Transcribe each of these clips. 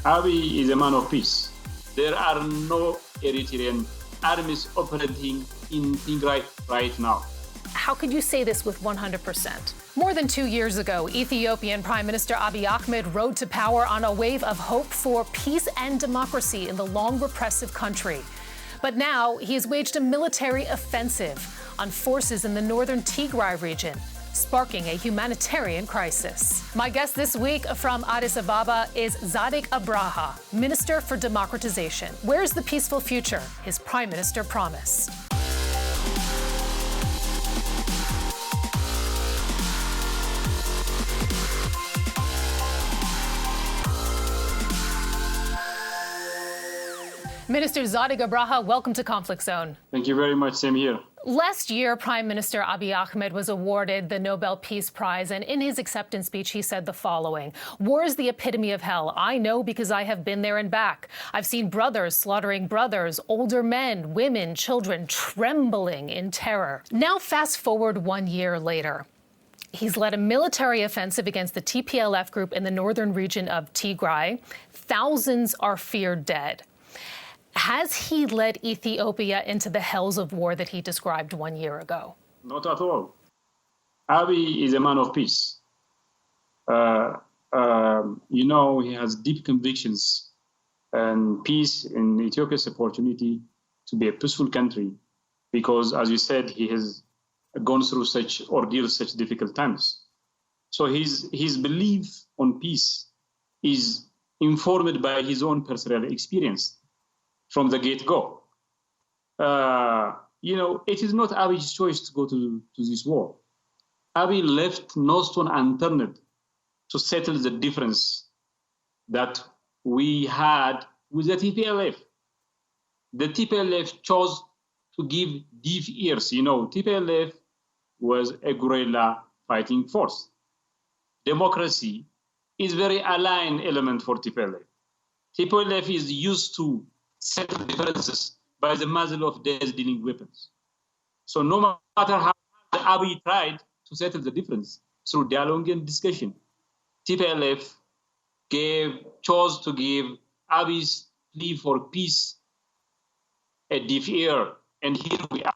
Abiy is a man of peace. There are no Eritrean armies operating in Tigray right now. How could you say this with 100%? More than 2 years ago, Ethiopian Prime Minister Abiy Ahmed rode to power on a wave of hope for peace and democracy in the long repressive country. But now he has waged a military offensive on forces in the northern Tigray region, sparking a humanitarian crisis. My guest this week from Addis Ababa is Zadig Abraha, Minister for Democratization. Where's the peaceful future his prime minister promised? Minister Zadig Abraha, welcome to Conflict Zone. Thank you very much. Same here. Last year, Prime Minister Abiy Ahmed was awarded the Nobel Peace Prize, and in his acceptance speech, he said the following: "War is the epitome of hell. I know because I have been there and back. I've seen brothers slaughtering brothers, older men, women, children trembling in terror." Now, fast forward 1 year later. He's led a military offensive against the TPLF group in the northern region of Tigray. Thousands are feared dead. Has he led Ethiopia into the hells of war that he described 1 year ago? Not at all. Abiy is a man of peace. He has deep convictions, and peace in Ethiopia's opportunity to be a peaceful country, because, as you said, he has gone through such ordeals, such difficult times. So his belief on peace is informed by his own personal experience from the get-go. It is not Abiy's choice to go to this war. Abiy left no stone unturned to settle the difference that we had with the TPLF. The TPLF chose to give deaf ears. TPLF was a guerrilla fighting force. Democracy is very aligned element for TPLF. TPLF is used to settle differences by the muzzle of death-dealing weapons. So no matter how Abiy tried to settle the difference through dialogue and discussion, TPLF chose to give Abiy's plea for peace a deaf ear, and here we are.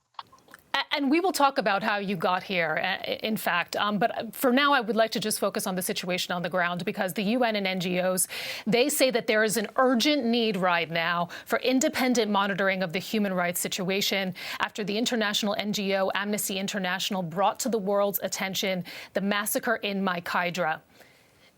And we will talk about how you got here, in fact. But for now, I would like to just focus on the situation on the ground, because the UN and NGOs, they say that there is an urgent need right now for independent monitoring of the human rights situation after the international NGO Amnesty International brought to the world's attention the massacre in Maikaidra.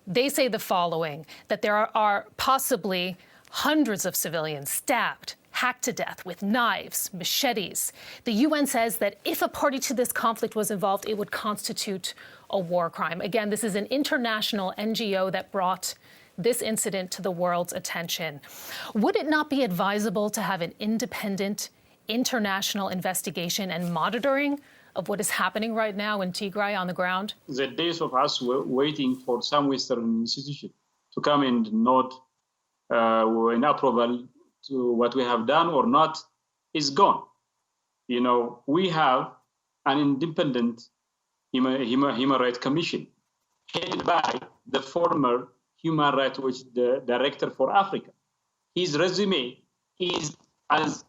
They say the following, that there are possibly hundreds of civilians stabbed, hacked to death with knives, machetes. The UN says that if a party to this conflict was involved, it would constitute a war crime. Again, this is an international NGO that brought this incident to the world's attention. Would it not be advisable to have an independent international investigation and monitoring of what is happening right now in Tigray on the ground? The days of us waiting for some Western institution to come and nod in approval to what we have done or not is gone. We have an independent human rights commission headed by the former Human Rights Watch Director for Africa. His resume is as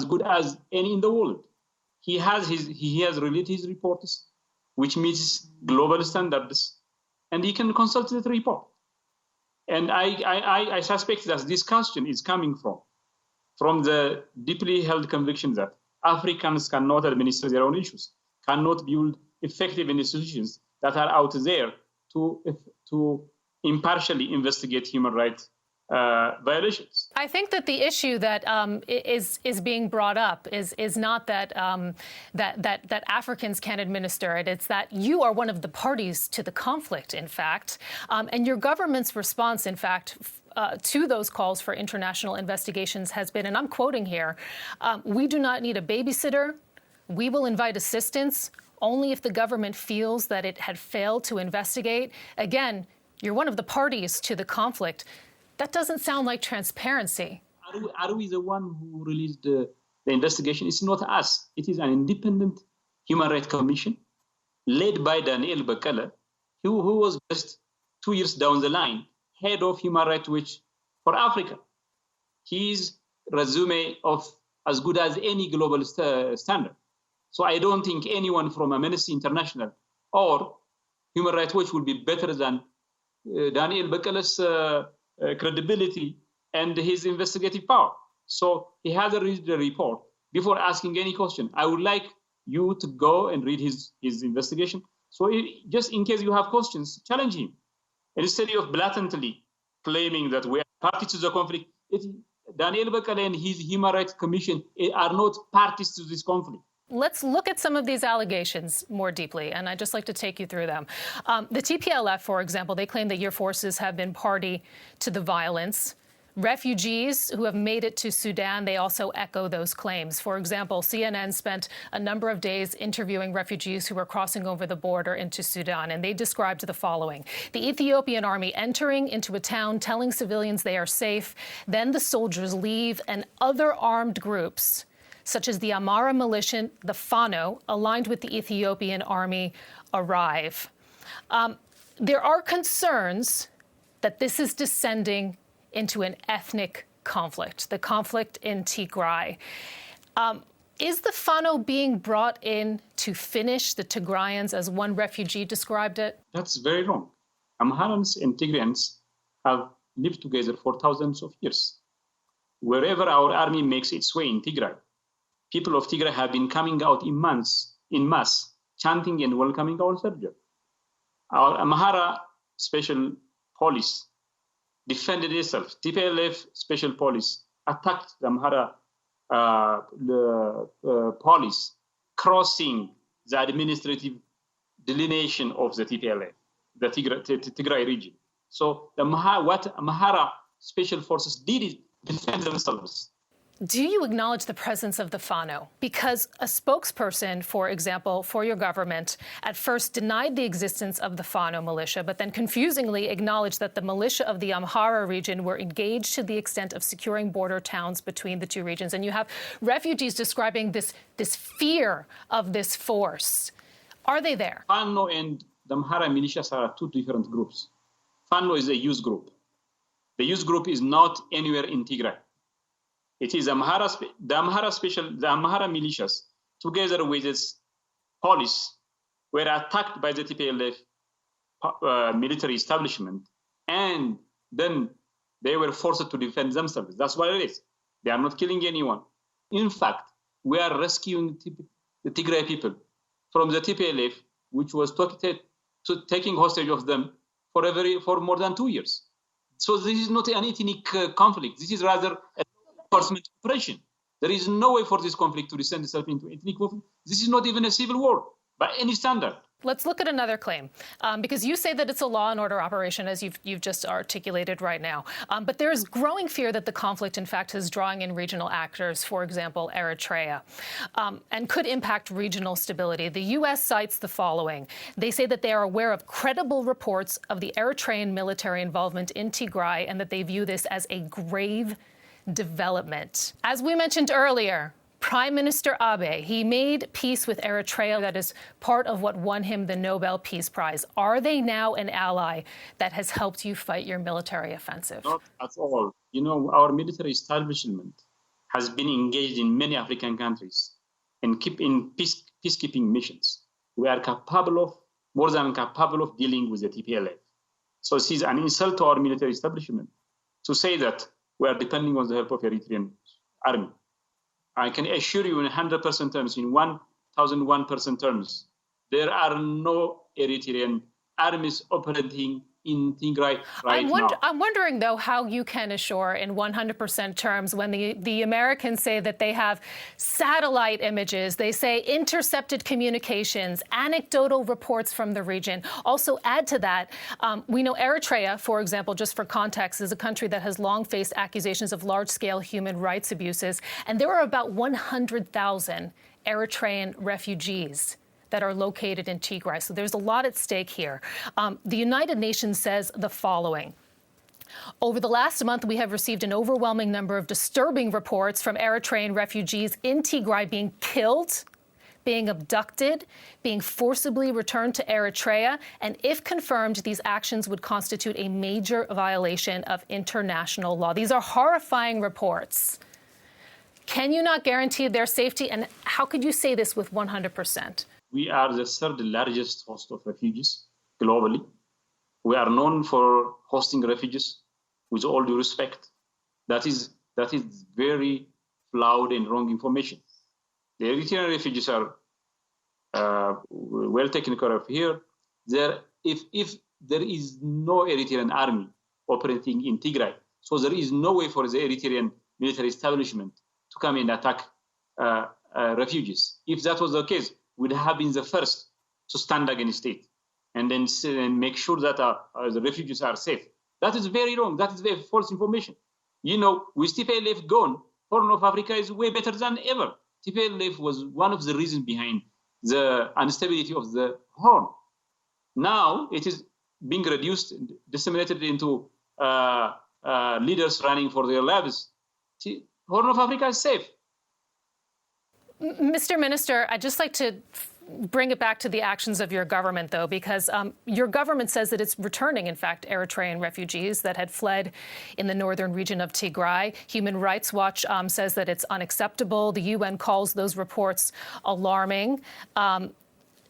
good as any in the world. He has related his reports, which meets global standards, and he can consult that report. And I suspect that this question is coming from the deeply held conviction that Africans cannot administer their own issues, cannot build effective institutions that are out there to impartially investigate human rights violations. I think that the issue that is being brought up is not that that Africans can't administer it. It's that you are one of the parties to the conflict, in fact, and your government's response, in fact, to those calls for international investigations has been, and I'm quoting here, "We do not need a babysitter. We will invite assistance only if the government feels that it had failed to investigate." Again, you're one of the parties to the conflict. That doesn't sound like transparency. Are we the one who released the investigation? It's not us. It is an independent human rights commission led by Daniel Bakala, who was just 2 years down the line head of Human Rights Watch for Africa. His resume of as good as any global standard. So I don't think anyone from Amnesty International or Human Rights Watch will be better than Daniel Bekele's credibility and his investigative power. So he has to read the report before asking any question. I would like you to go and read his investigation. So just in case you have questions, challenge him. And instead of blatantly claiming that we are parties to the conflict, Daniel Bekele and his Human Rights Commission are not parties to this conflict. Let's look at some of these allegations more deeply, and I'd just like to take you through them. The TPLF, for example, they claim that your forces have been party to the violence. Refugees who have made it to Sudan, they also echo those claims. For example, CNN spent a number of days interviewing refugees who were crossing over the border into Sudan, and they described the following. The Ethiopian army entering into a town, telling civilians they are safe. Then the soldiers leave, and other armed groups, such as the Amhara militia, the Fano, aligned with the Ethiopian army, arrive. There are concerns that this is descending into an ethnic conflict, the conflict in Tigray. Is the Fano being brought in to finish the Tigrayans, as one refugee described it? That's very wrong. Amharans and Tigrayans have lived together for thousands of years. Wherever our army makes its way in Tigray, people of Tigray have been coming out in mass, chanting and welcoming our soldiers. Our Amhara special police defended itself. TPLF special police attacked the Amhara police, crossing the administrative delineation of the TPLF, the Tigray region. So what Amhara special forces did is defend themselves. Do you acknowledge the presence of the Fano? Because a spokesperson, for example, for your government, at first denied the existence of the Fano militia, but then confusingly acknowledged that the militia of the Amhara region were engaged to the extent of securing border towns between the two regions. And you have refugees describing this fear of this force. Are they there? Fano and the Amhara militias are two different groups. Fano is a youth group. The youth group is not anywhere in Tigray. It is the Amhara militias, together with its police, were attacked by the TPLF military establishment, and then they were forced to defend themselves. That's what it is. They are not killing anyone. In fact, we are rescuing the Tigray people from the TPLF, which was taking hostage of them for more than 2 years. So this is not an ethnic conflict. This is rather a enforcement operation. There is no way for this conflict to descend itself into ethnic conflict. This is not even a civil war by any standard. Let's look at another claim, because you say that it's a law and order operation, as you've just articulated right now. But there is growing fear that the conflict, in fact, is drawing in regional actors, for example, Eritrea, and could impact regional stability. The U.S. cites the following. They say that they are aware of credible reports of the Eritrean military involvement in Tigray and that they view this as a grave development. As we mentioned earlier, Prime Minister Abe, he made peace with Eritrea. That is part of what won him the Nobel Peace Prize. Are they now an ally that has helped you fight your military offensive? Not at all. You know, our military establishment has been engaged in many African countries and in peacekeeping missions. We are more than capable of dealing with the TPLF. So it is an insult to our military establishment to say that we are depending on the help of Eritrean army. I can assure you in 100% terms, in 1,001% terms, there are no Eritrean armies operating in Tigray now. I'm wondering, though, how you can assure in 100% terms when the Americans say that they have satellite images, they say intercepted communications, anecdotal reports from the region. Also add to that, we know Eritrea, for example, just for context, is a country that has long faced accusations of large-scale human rights abuses, and there are about 100,000 Eritrean refugees that are located in Tigray. So there's a lot at stake here. The United Nations says the following. Over the last month, we have received an overwhelming number of disturbing reports from Eritrean refugees in Tigray being killed, being abducted, being forcibly returned to Eritrea, and if confirmed, these actions would constitute a major violation of international law. These are horrifying reports. Can you not guarantee their safety? And how could you say this with 100%? We are the third largest host of refugees globally. We are known for hosting refugees, with all due respect. That is very flawed and wrong information. The Eritrean refugees are well taken care of here. If there is no Eritrean army operating in Tigray, so there is no way for the Eritrean military establishment to come and attack refugees. If that was the case, we'd have been the first to stand against it and then make sure that the refugees are safe. That is very wrong. That is very false information. You know, with TPLF gone, Horn of Africa is way better than ever. TPLF was one of the reasons behind the instability of the Horn. Now it is being reduced, disseminated into leaders running for their lives. Horn of Africa is safe. Mr. Minister, I'd just like to bring it back to the actions of your government, though, because your government says that it's returning, in fact, Eritrean refugees that had fled in the northern region of Tigray. Human Rights Watch says that it's unacceptable. The UN calls those reports alarming.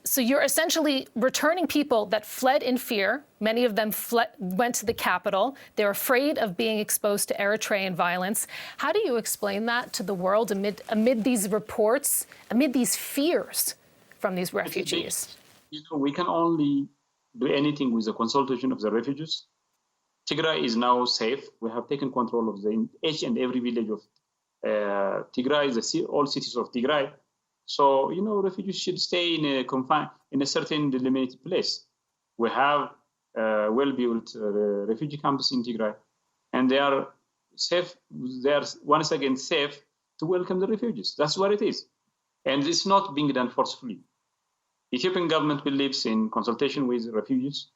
So you're essentially returning people that fled in fear. Many of them went to the capital. They're afraid of being exposed to Eritrean violence. How do you explain that to the world amid these reports, amid these fears from these refugees? You know, we can only do anything with the consultation of the refugees. Tigray is now safe. We have taken control of each and every village of Tigray, all cities of Tigray. So, you know, refugees should stay in a certain delimited place. We have well-built refugee camps in Tigray, and they are safe. They are once again safe to welcome the refugees. That's what it is. And it's not being done forcefully. The Ethiopian government believes in consultation with refugees.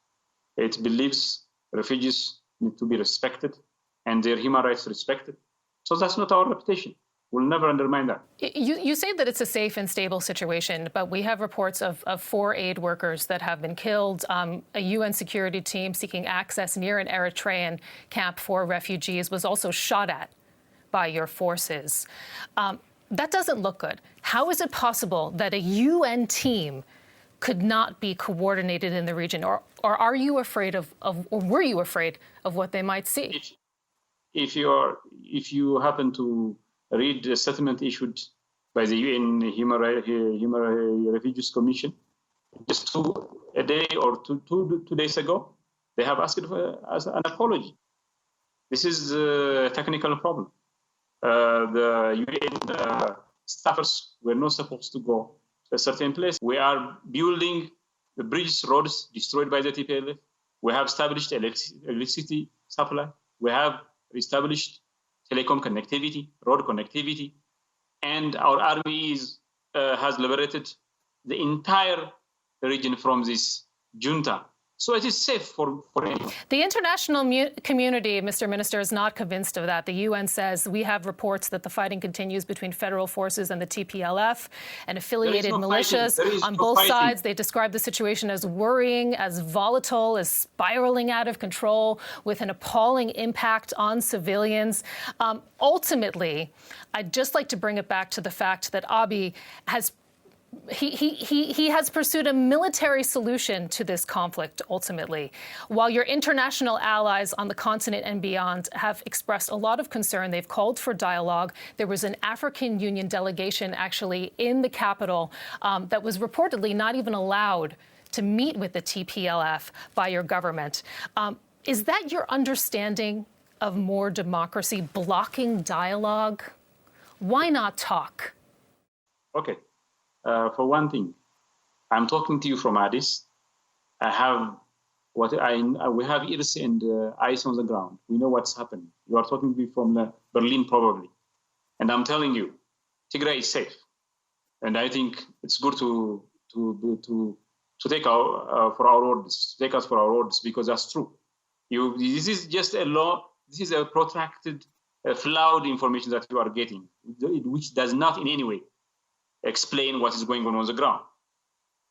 It believes refugees need to be respected and their human rights respected. So that's not our reputation. We'll never undermine that. You say that it's a safe and stable situation, but we have reports of 4 aid workers that have been killed. A UN security team seeking access near an Eritrean camp for refugees was also shot at by your forces. That doesn't look good. How is it possible that a UN team could not be coordinated in the region? Or are you afraid or were you afraid of what they might see? If you happen to read the settlement issued by the UN Human Refugees Commission, just a day or two days ago, they have asked for an apology. This is a technical problem. The UN staffers were not supposed to go to a certain place. We are building the bridges, roads destroyed by the TPLF. We have established electricity supply. We have established telecom connectivity, road connectivity, and our army has liberated the entire region from this junta. So it is safe for anyone. The international community, Mr. Minister, is not convinced of that. The UN says we have reports that the fighting continues between federal forces and the TPLF and affiliated militias on both sides. They describe the situation as worrying, as volatile, as spiraling out of control, with an appalling impact on civilians. Ultimately, I'd just like to bring it back to the fact that Abiy has He has pursued a military solution to this conflict, ultimately, while your international allies on the continent and beyond have expressed a lot of concern. They've called for dialogue. There was an African Union delegation actually in the capital that was reportedly not even allowed to meet with the TPLF by your government. Is that your understanding of more democracy, blocking dialogue? Why not talk? Okay. For one thing, I'm talking to you from Addis. We have ears and eyes on the ground. We know what's happening. You are talking to me from Berlin, probably, and I'm telling you, Tigray is safe, and I think it's good to take for our orders, take us for our orders, because that's true. This is just a law. This is a protracted, flawed information that you are getting, which does not in any way explain what is going on the ground.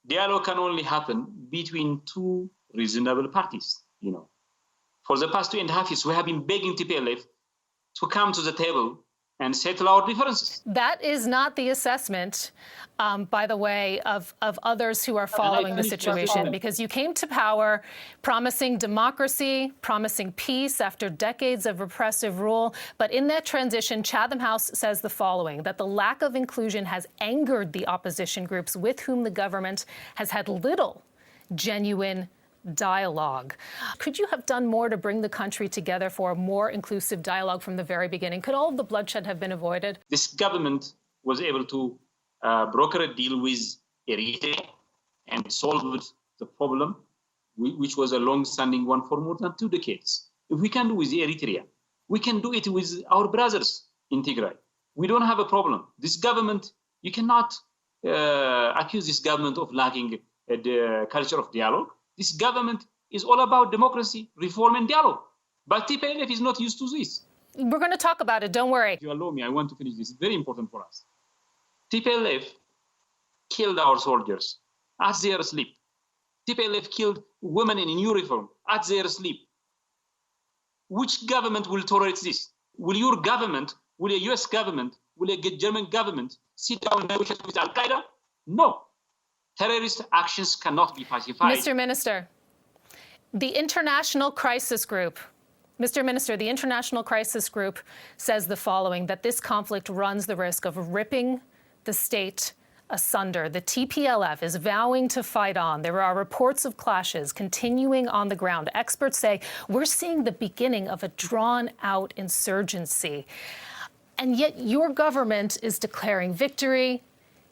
Dialogue can only happen between two reasonable parties. For the past 2.5 years, we have been begging TPLF to come to the table and settle our differences. That is not the assessment, by the way, of others who are following the situation, because you came to power promising democracy, promising peace after decades of repressive rule. But in that transition, Chatham House says the following, that the lack of inclusion has angered the opposition groups with whom the government has had little genuine dialogue. Could you have done more to bring the country together for a more inclusive dialogue from the very beginning? Could all of the bloodshed have been avoided? This government was able to broker a deal with Eritrea and solve the problem, which was a long-standing one for more than 2 decades. If we can do with Eritrea, we can do it with our brothers in Tigray. We don't have a problem. This government, you cannot accuse this government of lacking the culture of dialogue. This government is all about democracy, reform, and dialogue. But TPLF is not used to this. We're going to talk about it. Don't worry. If you allow me, I want to finish this. It's very important for us. TPLF killed our soldiers at their sleep. TPLF killed women in uniform at their sleep. Which government will tolerate this? Will your government, will a US government, will a German government sit down and negotiate with Al-Qaeda? No. Terrorist actions cannot be pacified. Mr. Minister, the International Crisis Group, the International Crisis Group says the following, that this conflict runs the risk of ripping the state asunder. The TPLF is vowing to fight on. There are reports of clashes continuing on the ground. Experts say we're seeing the beginning of a drawn-out insurgency. And yet your government is declaring victory.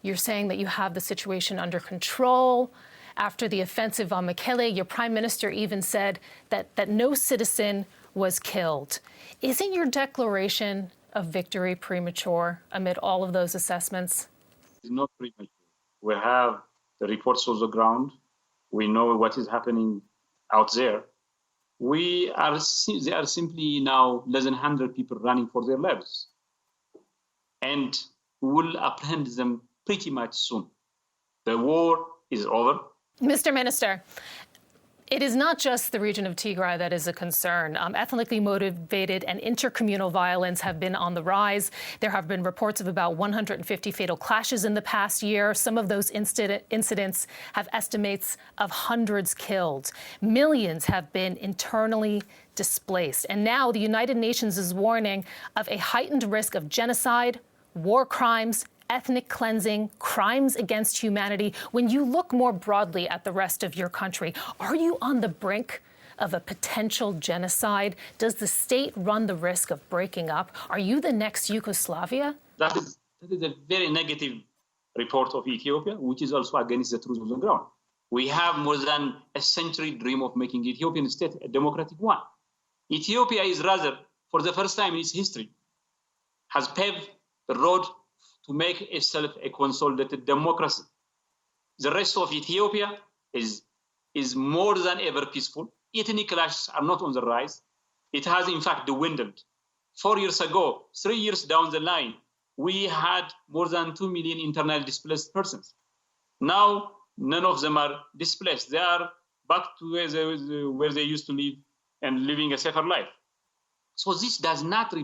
You're saying that you have the situation under control. After the offensive on Mekelle, your prime minister even said that no citizen was killed. Isn't your declaration of victory premature amid all of those assessments? It's not premature. We have the reports on the ground. We know what is happening out there. They are simply now less than 100 people running for their lives. And we will apprehend them pretty much soon. The war is over. Mr. Minister, it is not just the region of Tigray that is a concern. Ethnically motivated and intercommunal violence have been on the rise. There have been reports of about 150 fatal clashes in the past year. Some of those incidents have estimates of hundreds killed. Millions have been internally displaced. And now the United Nations is warning of a heightened risk of genocide, war crimes, ethnic cleansing, crimes against humanity. When you look more broadly at the rest of your country, are you on the brink of a potential genocide? Does the state run the risk of breaking up? Are you the next Yugoslavia? That is a very negative report of Ethiopia, which is also against the truth on the ground. We have more than a century dream of making the Ethiopian state a democratic one. Ethiopia is rather, for the first time in its history, has paved the road to make itself a consolidated democracy. The rest of Ethiopia is more than ever peaceful. Ethnic clashes are not on the rise. It has, in fact, dwindled. 4 years ago, 3 years down the line, we had more than 2 million internally displaced persons. Now, none of them are displaced. They are back to where they used to live and living a safer life. So this does not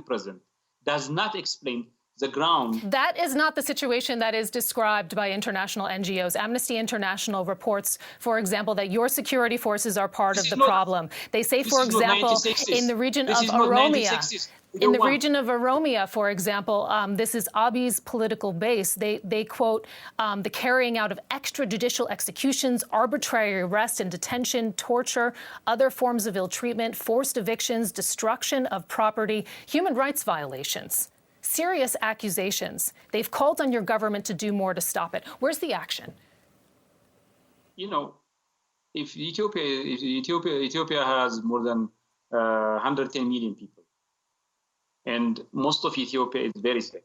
explain the ground. That is not the situation that is described by international NGOs. Amnesty International reports, for example, that your security forces are part of the problem. They say, for example, in the region of Oromia, for example, this is Abiy's political base. They quote the carrying out of extrajudicial executions, arbitrary arrest and detention, torture, other forms of ill treatment, forced evictions, destruction of property, human rights violations. Serious accusations. They've called on your government to do more to stop it. Where's the action? If Ethiopia has more than 110 million people, and most of Ethiopia is very safe.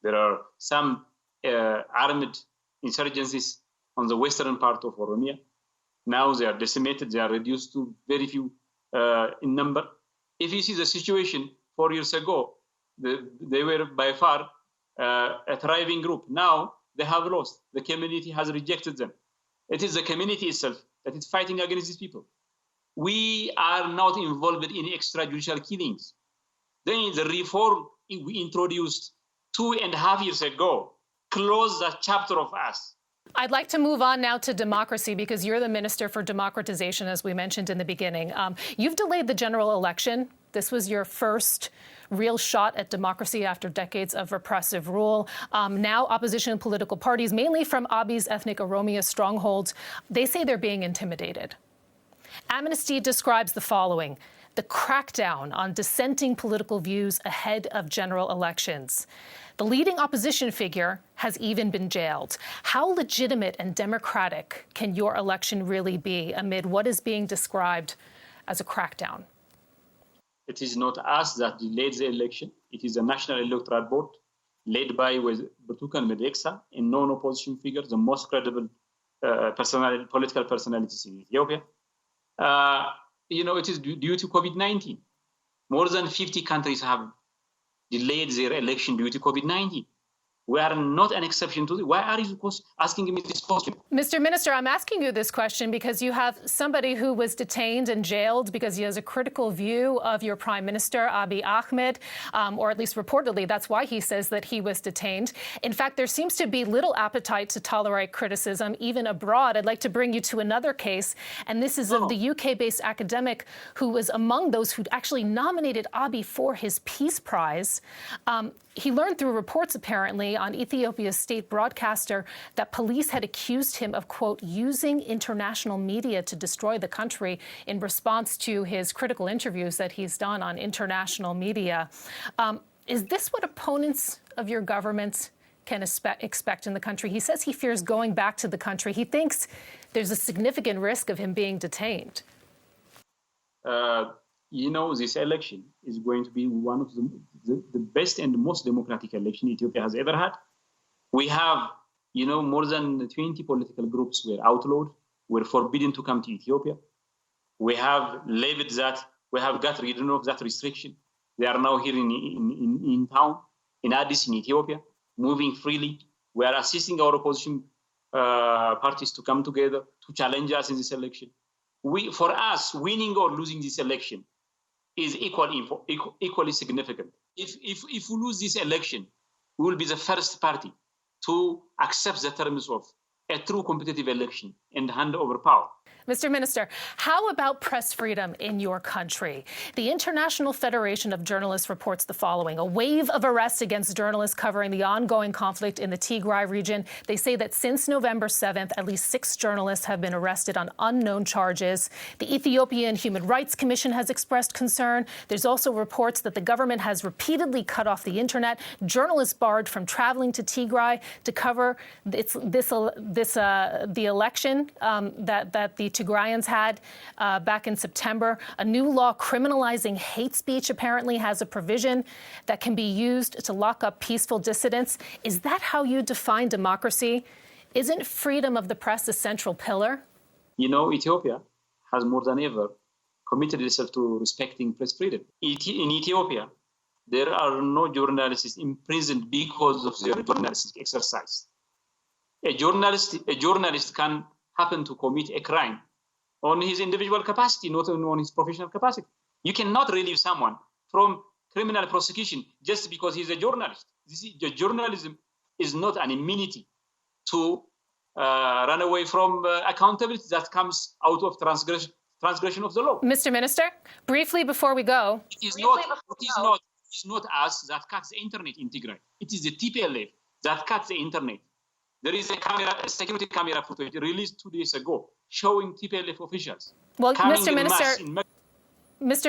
There are some armed insurgencies on the western part of Oromia. Now they are decimated. They are reduced to very few in number. If you see the situation 4 years ago, they were by far a thriving group. Now they have lost. The community has rejected them. It is the community itself that is fighting against these people. We are not involved in extrajudicial killings. Then the reform we introduced 2.5 years ago closed that chapter of us. I'd like to move on now to democracy, because you're the Minister for Democratization, as we mentioned in the beginning. You've delayed the general election. This was your first real shot at democracy after decades of repressive rule. Now opposition political parties, mainly from Abiy's ethnic Oromia strongholds, they say they're being intimidated. Amnesty describes the following: the crackdown on dissenting political views ahead of general elections. The leading opposition figure has even been jailed. How legitimate and democratic can your election really be amid what is being described as a crackdown? It is not us that delayed the election. It is the National Electoral Board, led by Burtukan Medeksa, a non-opposition figure, the most credible political personalities in Ethiopia. It is due to COVID-19. More than 50 countries have delayed their election due to COVID-19. We are not an exception to this. Why are you asking me this question? Mr. Minister, I'm asking you this question because you have somebody who was detained and jailed because he has a critical view of your Prime Minister, Abiy Ahmed, or at least reportedly, that's why he says that he was detained. In fact, there seems to be little appetite to tolerate criticism, even abroad. I'd like to bring you to another case, and this is of the UK-based academic who was among those who actually nominated Abiy for his Peace Prize. He learned through reports, apparently, on Ethiopia's state broadcaster that police had accused him of, quote, using international media to destroy the country in response to his critical interviews that he's done on international media. Is this what opponents of your government can expect in the country? He says he fears going back to the country. He thinks there's a significant risk of him being detained. This election is going to be one of the best and most democratic election Ethiopia has ever had. We have, more than 20 political groups were outlawed, were forbidden to come to Ethiopia. We have levied that, we have got rid of that restriction. They are now here in town, in Addis, in Ethiopia, moving freely. We are assisting our opposition parties to come together to challenge us in this election. For us, winning or losing this election is equally significant. If we lose this election, we will be the first party to accept the terms of a true competitive election and hand over power. Mr. Minister, how about press freedom in your country? The International Federation of Journalists reports the following: a wave of arrests against journalists covering the ongoing conflict in the Tigray region. They say that since November 7th, at least 6 journalists have been arrested on unknown charges. The Ethiopian Human Rights Commission has expressed concern. There's also reports that the government has repeatedly cut off the internet, journalists barred from traveling to Tigray to cover the election that the Tigrayans had back in September. A new law criminalizing hate speech apparently has a provision that can be used to lock up peaceful dissidents. Is that how you define democracy? Isn't freedom of the press a central pillar? Ethiopia has more than ever committed itself to respecting press freedom. In Ethiopia, there are no journalists imprisoned because of their journalistic exercise. A journalist can happen to commit a crime on his individual capacity, not on his professional capacity. You cannot relieve someone from criminal prosecution just because he's a journalist. Journalism is not an immunity to run away from accountability that comes out of transgression of the law. Mr. Minister, briefly before we go. It's not us that cuts the internet in Tigray. It is the TPLF that cuts the internet. There is a security camera footage released 2 days ago showing TPLF officials. Well, Mr.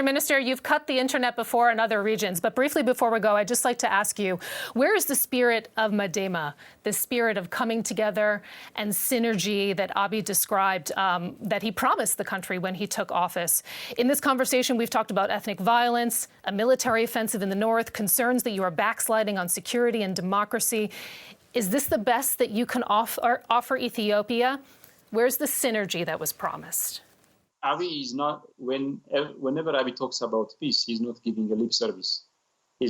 Minister, you've cut the internet before in other regions, but briefly before we go, I'd just like to ask you, where is the spirit of Madema, the spirit of coming together and synergy that Abiy described, that he promised the country when he took office? In this conversation, we've talked about ethnic violence, a military offensive in the north, concerns that you are backsliding on security and democracy. Is this the best that you can offer Ethiopia? Where's the synergy that was promised? Abiy is not, whenever Abiy talks about peace, he's not giving a lip service. He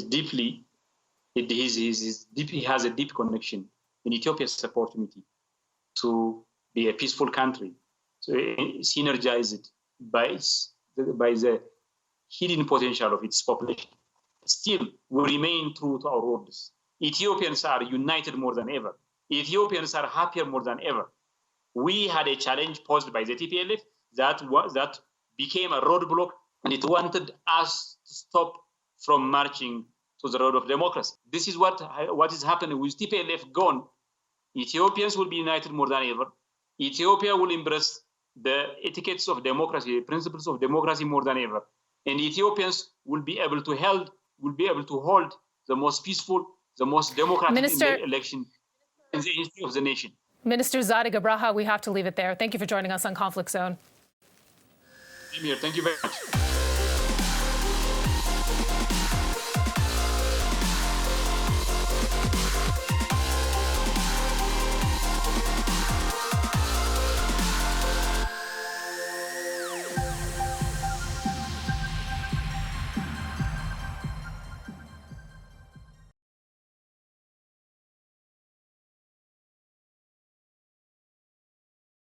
has a deep connection in Ethiopia's opportunity to be a peaceful country, so synergize it by the hidden potential of its population. Still, we remain true to our words. Ethiopians are united more than ever. Ethiopians are happier more than ever. We had a challenge posed by the TPLF that became a roadblock, and it wanted us to stop from marching to the road of democracy. This is what is happening with TPLF gone. Ethiopians will be united more than ever. Ethiopia will embrace the etiquettes of democracy, the principles of democracy more than ever. And Ethiopians will be able to hold the most peaceful, the most democratic election in the history of the nation. Minister Zadig Abraha, we have to leave it there. Thank you for joining us on Conflict Zone. Thank you very much.